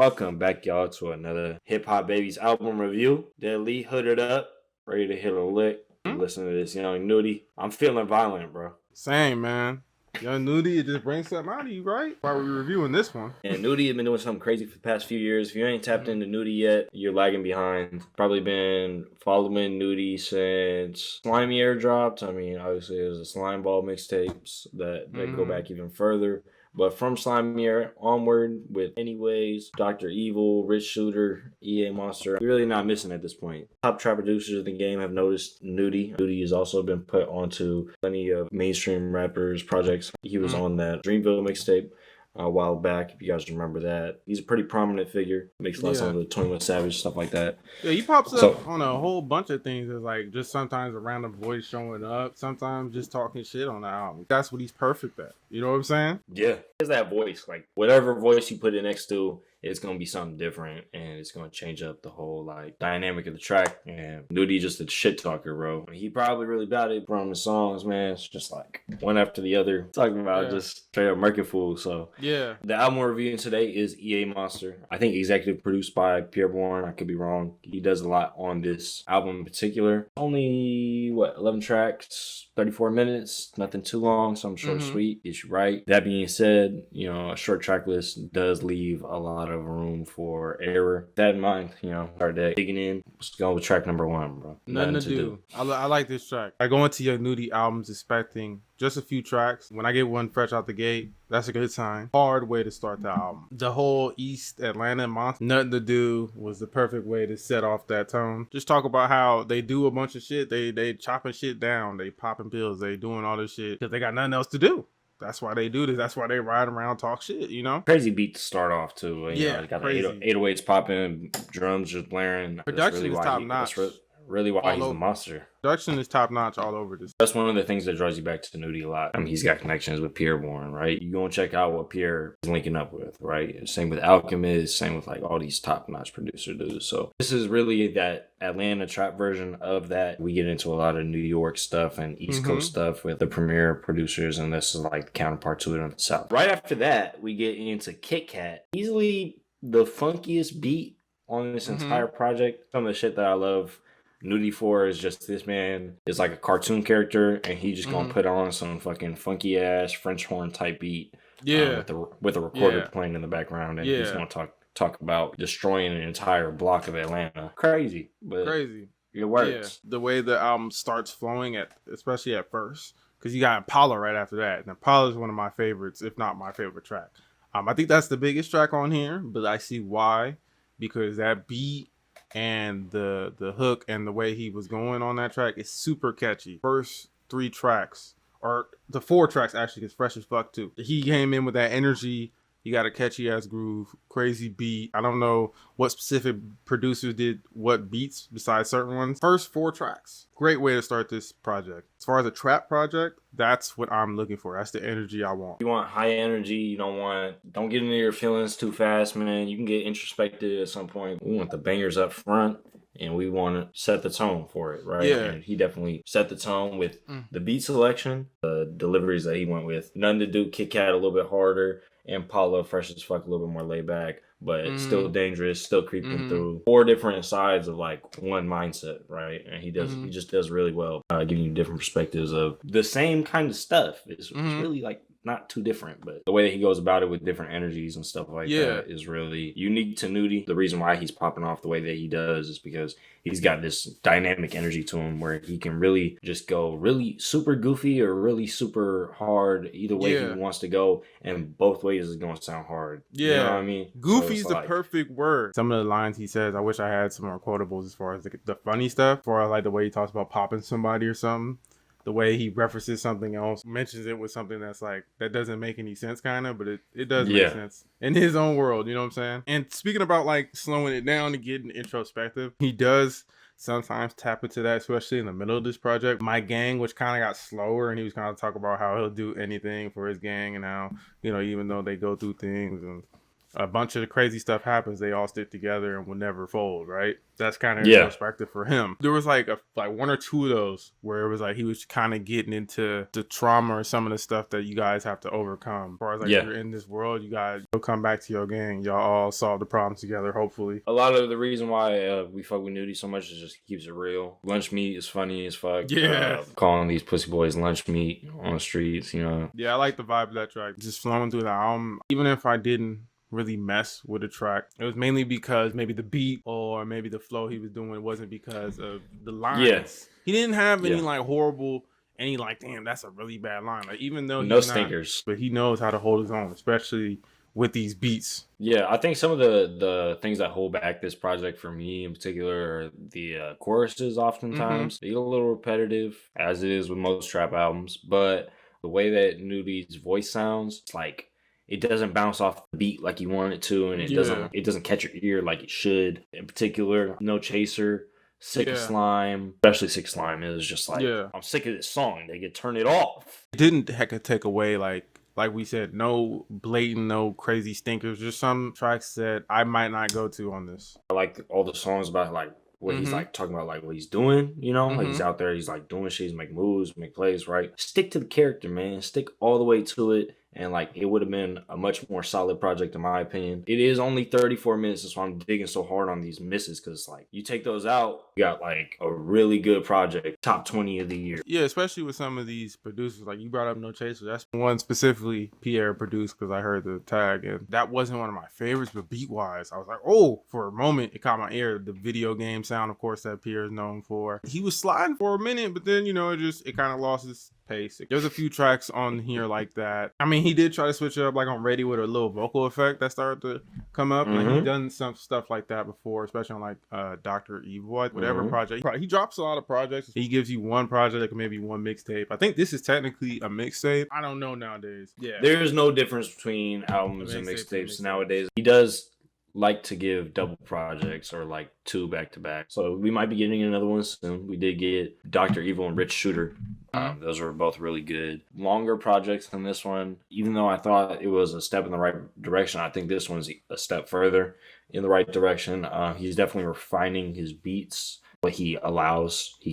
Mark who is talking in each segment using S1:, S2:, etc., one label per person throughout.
S1: Welcome back, y'all, to another Hip Hop Babies album review. Deadly hooded up, ready to hit a lick. Listen to this Young Nudy. I'm feeling violent, bro.
S2: Same, man. Young Nudy, it just brings something out of you, right? While we're reviewing this one.
S1: And Nudy has been doing something crazy for the past few years. If you ain't tapped into Nudy yet, you're lagging behind. Probably been following Nudy since Slimy Air dropped. I mean, obviously, there's the Slime Ball mixtapes that go back even further. But from Slimy Air onward with Anyways, Dr. Evil, Rich Shooter, EA Monster, we're really not missing at this point. Top trap producers in the game have noticed Nudy. Nudy has also been put onto plenty of mainstream rappers' projects. He was on that Dreamville mixtape a while back, if you guys remember that. He's a pretty prominent figure. Makes lots of the 21 Savage, stuff like that.
S2: Yeah, he pops up on a whole bunch of things. It's like just sometimes a random voice showing up, sometimes just talking shit on the album. That's what he's perfect at. You know what I'm saying?
S1: Yeah. It's that voice. Like, whatever voice you put it next to, it's going to be something different, and it's going to change up the whole, like, dynamic of the track. And Nudy just a shit talker, bro. He probably really about it from the songs, man. It's just, like, one after the other. Talking about just straight up murking fool. So,
S2: yeah.
S1: The album we're reviewing today is EA Monster. I think executive produced by Pierre Bourne. I could be wrong. He does a lot on this album in particular. Only, 11 tracks, 34 minutes. Nothing too long, so I'm short and sweet. Get you right. That being said, a short track list does leave a lot of room for error. That in mind, start digging in. Let's go with track number 1, bro.
S2: Nothing to do. I like this track. I go into Young Nudy albums expecting just a few tracks. When I get one fresh out the gate, that's a good sign. Hard way to start the album. The whole East Atlanta Monster, Nothing to Do, was the perfect way to set off that tone. Just talk about how they do a bunch of shit. They chopping shit down. They popping pills. They doing all this shit because they got nothing else to do. That's why they do this. That's why they ride around, talk shit,
S1: Crazy beat to start off, too. You got
S2: crazy.
S1: The 808s popping, drums just blaring.
S2: Production is top notch.
S1: That's really why he's the monster.
S2: Production is top notch all over this.
S1: That's one of the things that draws you back to Nudy a lot. I mean, he's got connections with Pierre Bourne, right? You go and check out what Pierre is linking up with, right? Same with Alchemist, same with like all these top notch producer dudes. So this is really that Atlanta trap version of that. We get into a lot of New York stuff and East Coast stuff with the premier producers, and this is like the counterpart to it on the South. Right after that, we get into Kit Kat. Easily the funkiest beat on this entire project. Some of the shit that I love Nudy for is just this man is like a cartoon character, and he just gonna put on some fucking funky ass French horn type beat, with a recorder playing in the background, and he's gonna talk about destroying an entire block of Atlanta. Crazy, but it works.
S2: Yeah. The way the album starts flowing especially at first, because you got Impala right after that, and Impala is one of my favorites, if not my favorite track. I think that's the biggest track on here, but I see why, because that beat and the hook and the way he was going on that track is super catchy. First 3 tracks, or the 4 tracks actually, is fresh as fuck too. He came in with that energy. You got a catchy ass groove, crazy beat. I don't know what specific producers did what beats besides certain ones. First 4 tracks, great way to start this project. As far as a trap project, that's what I'm looking for. That's the energy I want.
S1: You want high energy. You don't get into your feelings too fast, man. You can get introspective at some point. We want the bangers up front, and we want to set the tone for it, right?
S2: Yeah.
S1: And he definitely set the tone with the beat selection, the deliveries that he went with. Nothing to Do, Kit Kat a little bit harder, and Paulo fresh as fuck, a little bit more laid back, but still dangerous, still creeping through 4 different sides of like one mindset, right? And he just does really well, giving you different perspectives of the same kind of stuff. It's really like not too different, but the way that he goes about it with different energies and stuff like that is really unique to Nudy. The reason why he's popping off the way that he does is because he's got this dynamic energy to him where he can really just go really super goofy or really super hard, either way he wants to go, and both ways is going to sound hard.
S2: Yeah.
S1: You know what I mean?
S2: Goofy is the perfect word. Some of the lines he says, I wish I had some more quotables as far as the funny stuff, as far as like the way he talks about popping somebody or something. The way he references something else, mentions it with something that's like, that doesn't make any sense kind of, but it does make sense in his own world, you know what I'm saying? And speaking about like slowing it down and getting introspective, he does sometimes tap into that, especially in the middle of this project. My Gang, which kind of got slower, and he was kind of talking about how he'll do anything for his gang and how, even though they go through things and a bunch of the crazy stuff happens, they all stick together and will never fold, right? That's kind of his
S1: Yeah.
S2: perspective for him. There was like one or two of those where it was like he was kind of getting into the trauma or some of the stuff that you guys have to overcome. As far as like
S1: Yeah.
S2: you're in this world, you guys will come back to your gang. Y'all all solve the problems together, hopefully.
S1: A lot of the reason why we fuck with Nudy so much is just he keeps it real. Lunch meat is funny as fuck.
S2: Yeah.
S1: Calling these pussy boys lunch meat on the streets, you know.
S2: Yeah, I like the vibe of that track. Just flowing through the album. Even if I didn't really mess with the track, it was mainly because maybe the beat or maybe the flow he was doing. It wasn't because of the lines.
S1: Yeah.
S2: He didn't have any like horrible, any like, damn, that's a really bad line. Like, even though he's
S1: No
S2: not,
S1: stinkers.
S2: but he knows how to hold his own, especially with these beats.
S1: Yeah, I think some of the things that hold back this project for me in particular are the choruses oftentimes. They get a little repetitive, as it is with most trap albums, but the way that Nudy's voice sounds, it's like it doesn't bounce off the beat like you want it to, and it doesn't catch your ear like it should. In particular, No Chaser, Sick of Slime, especially Sick of Slime, is just like, I'm sick of this song. They could turn it off.
S2: It didn't take away like we said, no blatant, no crazy stinkers. Just some tracks that I might not go to on this.
S1: I like all the songs about like what he's like talking about, like what he's doing, you know, like he's out there, he's like doing shit, he's make moves, make plays, right? Stick to the character, man. Stick all the way to it. And like it would have been a much more solid project in my opinion. It is only 34 minutes, that's why I'm digging so hard on these misses, because like you take those out, you got like a really good project, top 20 of the year.
S2: Yeah, especially with some of these producers. Like you brought up No Chaser. That's one specifically Pierre produced because I heard the tag, and that wasn't one of my favorites, but beat wise, I was like, oh, for a moment it caught my ear. The video game sound, of course, that Pierre is known for. He was sliding for a minute, but then, you know, it kind of lost its pace. There's a few tracks on here like that. I mean, he did try to switch it up, like on Ready, with a little vocal effect that started to come up. Like he's done some stuff like that before, especially on like Dr. Evil, whatever project. He drops a lot of projects. He gives you one project, like maybe one mixtape. I think this is technically a mixtape. I don't know nowadays. Yeah,
S1: there's no difference between albums and mixtapes nowadays. He does like to give double projects or like 2 back-to-back. So we might be getting another one soon. We did get Dr. Evil and Rich Shooter. Those were both really good. Longer projects than this one. Even though I thought it was a step in the right direction, I think this one's a step further in the right direction. He's definitely refining his beats. What he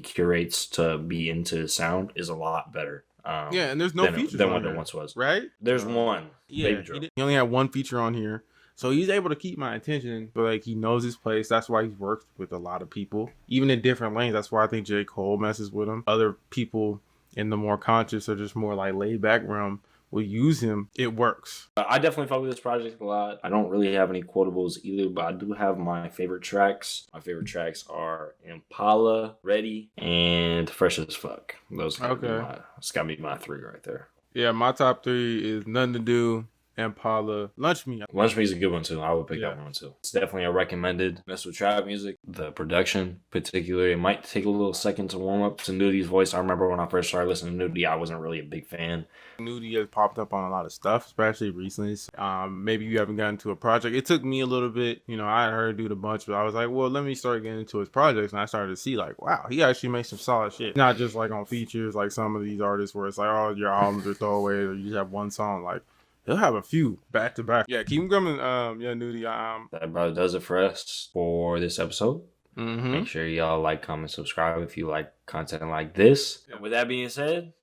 S1: curates to be into his sound is a lot better.
S2: And there's no features
S1: than what it once was.
S2: Right?
S1: There's one.
S2: Yeah, he only had one feature on here. So he's able to keep my attention, but like he knows his place. That's why he's worked with a lot of people, even in different lanes. That's why I think J. Cole messes with him. Other people in the more conscious or just more like laid back realm will use him. It works.
S1: I definitely fuck with this project a lot. I don't really have any quotables either, but I do have my favorite tracks. My favorite tracks are Impala, Ready, and Fresh as Fuck. Those it's gotta be my 3 right there.
S2: Yeah, my top 3 is Nothing to Do, Impala, Lunch Meat.
S1: Lunch Meat is a good one too. I would pick that one too. It's definitely a recommended mess with trap music. The production, particularly, it might take a little second to warm up to Nudy's voice. I remember when I first started listening to Nudy, I wasn't really a big fan.
S2: Nudy has popped up on a lot of stuff, especially recently. Maybe you haven't gotten to a project. It took me a little bit. You know, I had heard Dude a bunch, but I was like, well, let me start getting into his projects, and I started to see like, wow, he actually makes some solid shit. Not just like on features, like some of these artists where it's like, oh, your albums are throwaways, or you just have one song. Like, he'll have a few back to back. Yeah, keep them coming. Yeah, Nudy.
S1: That about does it for us for this episode. Make sure y'all like, comment, subscribe if you like content like this. And with that being said,